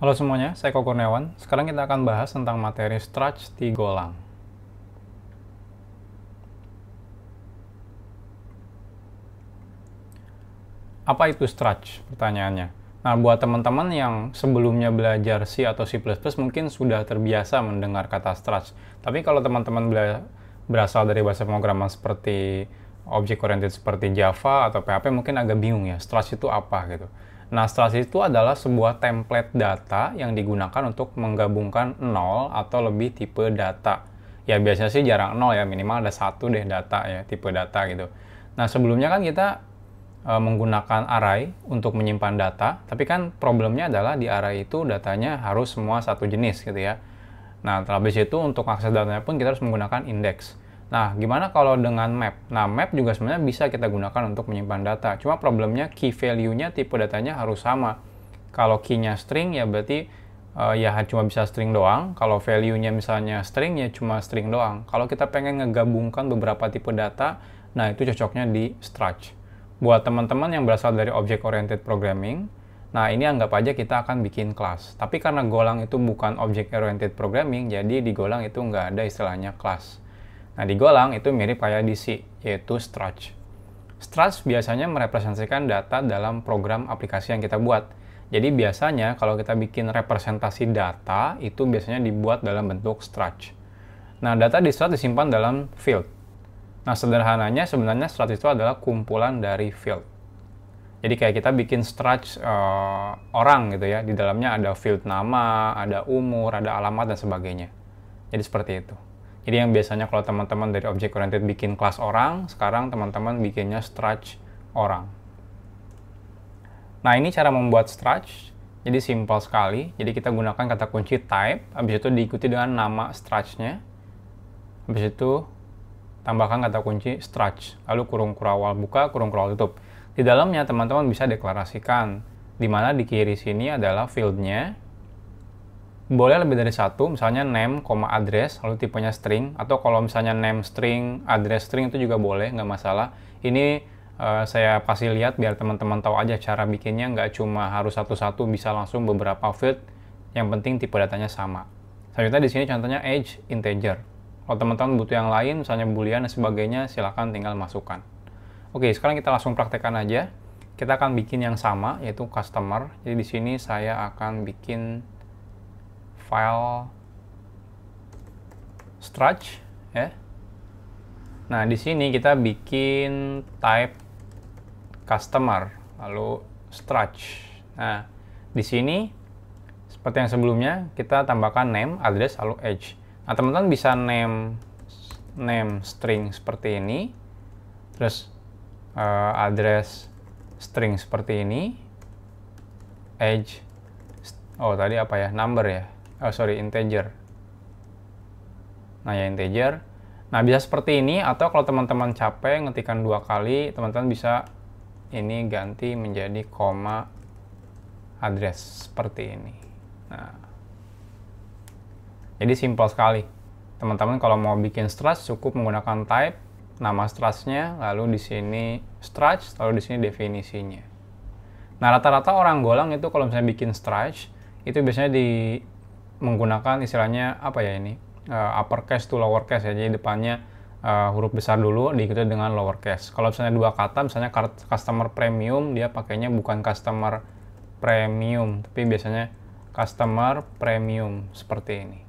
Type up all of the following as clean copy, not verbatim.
Halo semuanya, saya Koko Kurniawan. Sekarang kita akan bahas tentang materi struct di Golang. Apa itu struct? Pertanyaannya. Nah, buat teman-teman yang sebelumnya belajar C atau C++ mungkin sudah terbiasa mendengar kata struct. Tapi kalau teman-teman berasal dari bahasa pemrograman seperti object oriented seperti Java atau PHP mungkin agak bingung ya, struct itu apa gitu. Nah, struct itu adalah sebuah template data yang digunakan untuk menggabungkan 0 atau lebih tipe data. Ya, biasanya sih jarang 0 ya, minimal ada satu deh data ya, tipe data gitu. Nah, sebelumnya kan kita menggunakan array untuk menyimpan data, tapi kan problemnya adalah di array itu datanya harus semua satu jenis gitu ya. Nah, habis itu untuk akses datanya pun kita harus menggunakan index. Nah, gimana kalau dengan map? Nah, map juga sebenarnya bisa kita gunakan untuk menyimpan data. Cuma problemnya key value-nya tipe datanya harus sama. Kalau key-nya string ya berarti ya cuma bisa string doang. Kalau value-nya misalnya string ya cuma string doang. Kalau kita pengen ngegabungkan beberapa tipe data, nah itu cocoknya di struct. Buat teman-teman yang berasal dari object oriented programming, nah ini anggap aja kita akan bikin kelas. Tapi karena Golang itu bukan object oriented programming, jadi di Golang itu nggak ada istilahnya kelas. Nah, di Golang itu mirip kayak di C, yaitu struct. Struct biasanya merepresentasikan data dalam program aplikasi yang kita buat. Jadi biasanya kalau kita bikin representasi data, itu biasanya dibuat dalam bentuk struct. Nah, data di struct disimpan dalam field. Nah, sederhananya sebenarnya struct itu adalah kumpulan dari field. Jadi kayak kita bikin struct orang gitu ya, di dalamnya ada field nama, ada umur, ada alamat, dan sebagainya. Jadi seperti itu. Jadi yang biasanya kalau teman-teman dari object oriented bikin kelas orang, sekarang teman-teman bikinnya struct orang. Nah, ini cara membuat struct. Jadi simpel sekali. Jadi kita gunakan kata kunci type, habis itu diikuti dengan nama struct-nya. Habis itu tambahkan kata kunci struct, lalu kurung kurawal buka, kurung kurawal tutup. Di dalamnya teman-teman bisa deklarasikan, di mana di kiri sini adalah field-nya. Boleh lebih dari satu, misalnya name, address, lalu tipenya string, atau kalau misalnya name string, address string itu juga boleh, nggak masalah. Ini saya kasih lihat biar teman-teman tahu aja cara bikinnya, nggak cuma harus satu-satu, bisa langsung beberapa field, yang penting tipe datanya sama. Selanjutnya di sini contohnya age integer. Kalau teman-teman butuh yang lain, misalnya boolean dan sebagainya, silahkan tinggal masukkan. Oke, sekarang kita langsung praktekkan aja. Kita akan bikin yang sama, yaitu customer. Jadi di sini saya akan bikin file struct, ya. Nah, di sini kita bikin type customer, lalu struct. Nah, di sini seperti yang sebelumnya, kita tambahkan name, address, lalu age. Nah, teman-teman bisa name string seperti ini, terus address string seperti ini, age, tadi apa ya, number ya, integer. Nah, ya integer. Nah, bisa seperti ini, atau kalau teman-teman capek ngetikan 2 kali, teman-teman bisa ini ganti menjadi koma address seperti ini. Nah, jadi simpel sekali. Teman-teman kalau mau bikin struct cukup menggunakan type, nama struct-nya, lalu di sini struct, lalu di sini definisinya. Nah, rata-rata orang Golang itu kalau misalnya bikin struct, itu biasanya menggunakan istilahnya apa ya ini? Uppercase to lowercase ya. Jadi depannya huruf besar dulu diikuti dengan lowercase. Kalau misalnya 2 kata, misalnya customer premium, dia pakainya bukan customer premium, tapi biasanya customer premium seperti ini.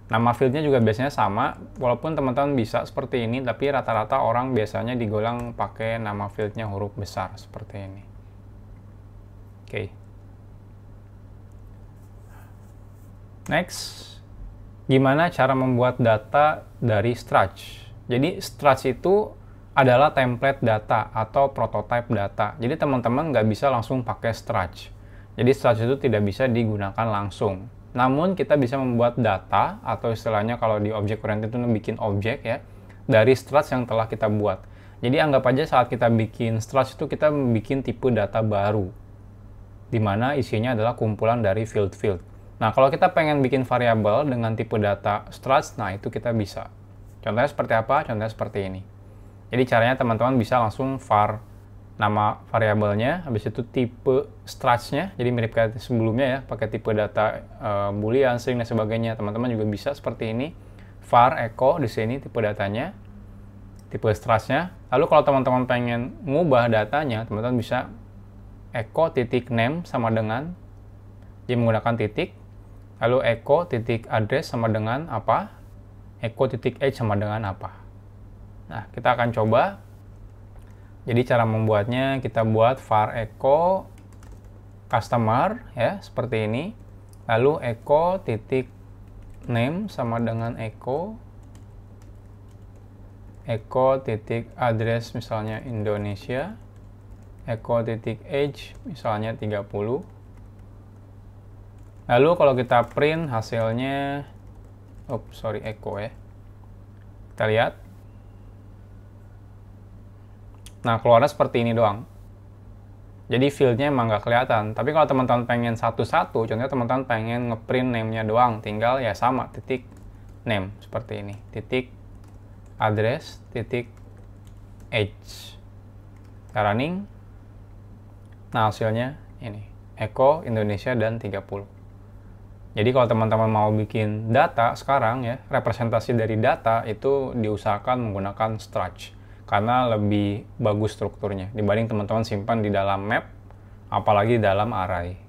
Nama fieldnya juga biasanya sama, walaupun teman-teman bisa seperti ini, tapi rata-rata orang biasanya di Golang pakai nama fieldnya huruf besar seperti ini. Oke. Next, gimana cara membuat data dari struct? Jadi struct itu adalah template data atau prototype data. Jadi teman-teman nggak bisa langsung pakai struct. Jadi struct itu tidak bisa digunakan langsung. Namun kita bisa membuat data, atau istilahnya kalau di object oriented itu bikin objek ya, dari struct yang telah kita buat. Jadi anggap aja saat kita bikin struct itu kita bikin tipe data baru, di mana isinya adalah kumpulan dari field-field. Nah, kalau kita pengen bikin variabel dengan tipe data struct, nah itu kita bisa. Contohnya seperti apa? Contohnya seperti ini. Jadi caranya teman-teman bisa langsung var nama variabelnya, habis itu tipe struct-nya, jadi mirip kayak sebelumnya ya, pakai tipe data boolean, string dan sebagainya. Teman-teman juga bisa seperti ini, var echo di sini tipe datanya, tipe struct-nya. Lalu kalau teman-teman pengen ngubah datanya, teman-teman bisa echo titik name sama dengan, dia menggunakan titik, lalu echo titik address sama dengan apa, echo titik age sama dengan apa. Nah, kita akan coba. Jadi cara membuatnya, kita buat var echo customer ya, seperti ini. Lalu echo titik name sama dengan echo titik address misalnya Indonesia, echo titik age misalnya 30. Lalu kalau kita print hasilnya, echo ya. Kita lihat. Nah, keluarnya seperti ini doang. Jadi fieldnya emang nggak kelihatan. Tapi kalau teman-teman pengen satu-satu, contohnya teman-teman pengen ngeprint name-nya doang, tinggal ya sama, titik name, seperti ini. Titik address, titik age. Kita running. Nah, hasilnya ini. Echo, Indonesia, dan 30. Jadi kalau teman-teman mau bikin data sekarang ya, representasi dari data itu diusahakan menggunakan struct. Karena lebih bagus strukturnya dibanding teman-teman simpan di dalam map, apalagi dalam array.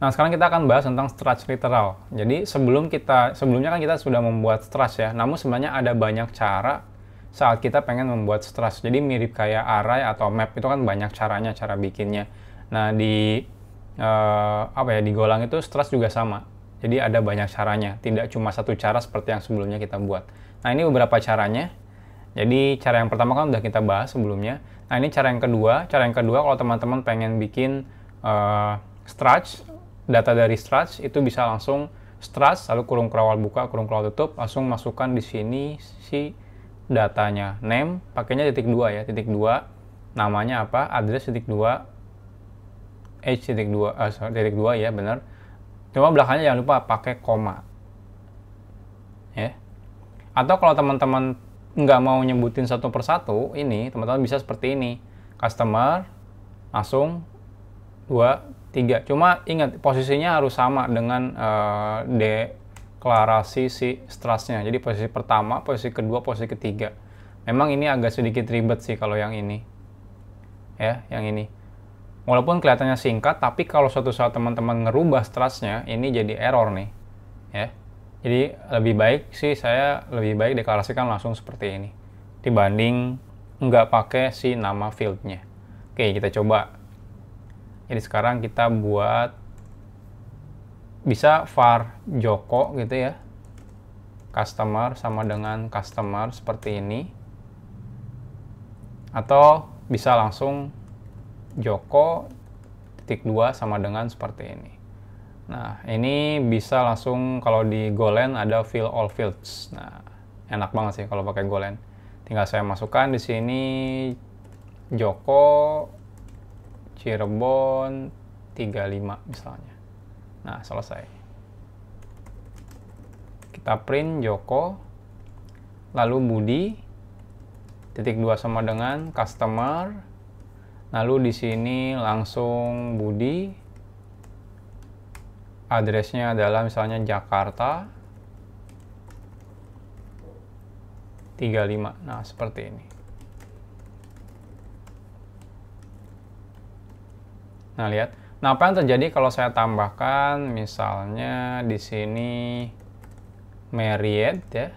Nah, sekarang kita akan bahas tentang struct literal. Jadi sebelumnya kan kita sudah membuat struct ya, namun sebenarnya ada banyak cara saat kita pengen membuat struct. Jadi mirip kayak array atau map, itu kan banyak caranya, cara bikinnya. Nah, di Golang itu struct juga sama. Jadi ada banyak caranya, tidak cuma satu cara seperti yang sebelumnya kita buat. Nah, ini beberapa caranya. Jadi cara yang pertama kan udah kita bahas sebelumnya. Nah, ini cara yang kedua. Cara yang kedua kalau teman-teman pengen bikin struct, data dari struct itu bisa langsung struct, lalu kurung kerawal buka, kurung kerawal tutup, langsung masukkan di sini si datanya. Name, pakainya titik 2 ya, titik 2. Namanya apa? Address titik 2, age titik 2, titik 2 ya, benar. Cuma belakangnya jangan lupa pakai koma. Ya. Atau kalau teman-teman nggak mau nyebutin satu persatu, ini teman-teman bisa seperti ini. Customer, langsung 2, 3. Cuma ingat, posisinya harus sama dengan deklarasi si struct-nya. Jadi posisi pertama, posisi kedua, posisi ketiga. Memang ini agak sedikit ribet sih kalau yang ini. Ya, yang ini. Walaupun kelihatannya singkat, tapi kalau suatu saat teman-teman ngerubah struct-nya, ini jadi error nih. Ya. Jadi saya lebih baik deklarasikan langsung seperti ini. Dibanding nggak pakai si nama field-nya. Oke, kita coba. Jadi sekarang kita buat, bisa var Joko gitu ya. Customer sama dengan customer seperti ini. Atau bisa langsung Joko titik 2 sama dengan seperti ini. Nah, ini bisa langsung kalau di Golang ada fill all fields. Nah, enak banget sih kalau pakai Golang. Tinggal saya masukkan di sini Joko Cirebon 35 misalnya. Nah, selesai. Kita print Joko, lalu Budi titik 2 sama dengan customer. Lalu di sini langsung Budi, address-nya adalah misalnya Jakarta 35. Nah, seperti ini. Nah, lihat. Nah, apa yang terjadi kalau saya tambahkan misalnya di sini Marriott ya,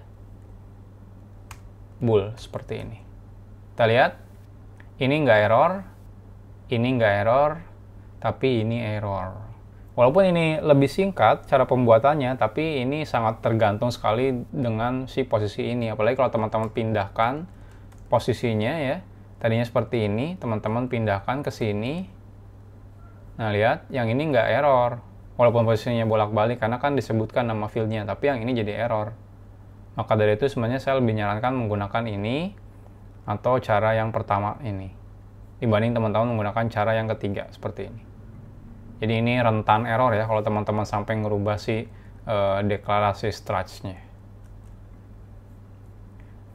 Bull seperti ini. Kita lihat, ini nggak error. Ini nggak error, tapi ini error. Walaupun ini lebih singkat cara pembuatannya, tapi ini sangat tergantung sekali dengan si posisi ini. Apalagi kalau teman-teman pindahkan posisinya ya. Tadinya seperti ini, teman-teman pindahkan ke sini. Nah, lihat, yang ini nggak error. Walaupun posisinya bolak-balik, karena kan disebutkan nama fieldnya, tapi yang ini jadi error. Maka dari itu sebenarnya saya lebih nyarankan menggunakan ini, atau cara yang pertama ini. Dibanding teman-teman menggunakan cara yang ketiga seperti ini. Jadi ini rentan error ya kalau teman-teman sampai ngerubah si deklarasi struct-nya.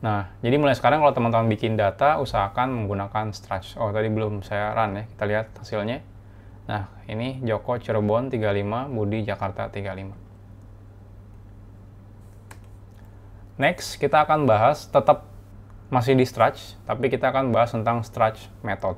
Nah, jadi mulai sekarang kalau teman-teman bikin data, usahakan menggunakan Struts. Oh, tadi belum saya run ya, kita lihat hasilnya. Nah, ini Joko Cirebon 35, Budi Jakarta 35. Next, kita akan bahas tetap masih di Struts, tapi kita akan bahas tentang Struts method.